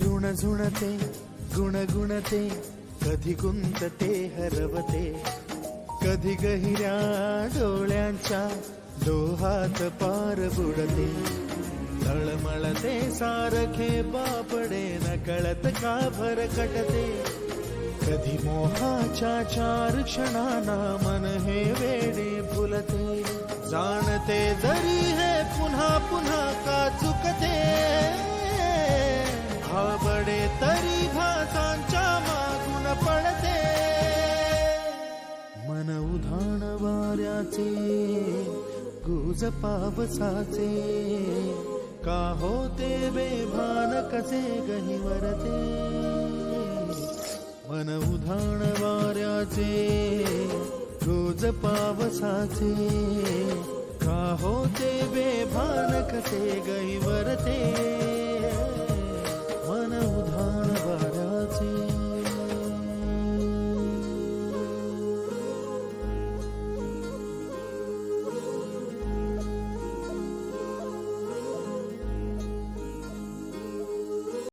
ऋण झुणते गुणगुणते कधी गुंतते हरवते कधी गहिऱ्या डोळ्यांच्या डोहात पार बुडते तळमळते सारखे बापडे नकळत का भरकटते कधी मोहाच्या चार क्षणांना मन हे वेडे फुलते जाणते जरी हे पुन्हा पुन्हा का चुकते आवडे तरी भासांच्या मागून पडते मन उधाण वाऱ्याचे गुज पावसाचे का होते बेभान कसे गहिवरते मन उधाण वाऱ्याचे गुज पावसाचे का होते बेभान कसे गहिवरते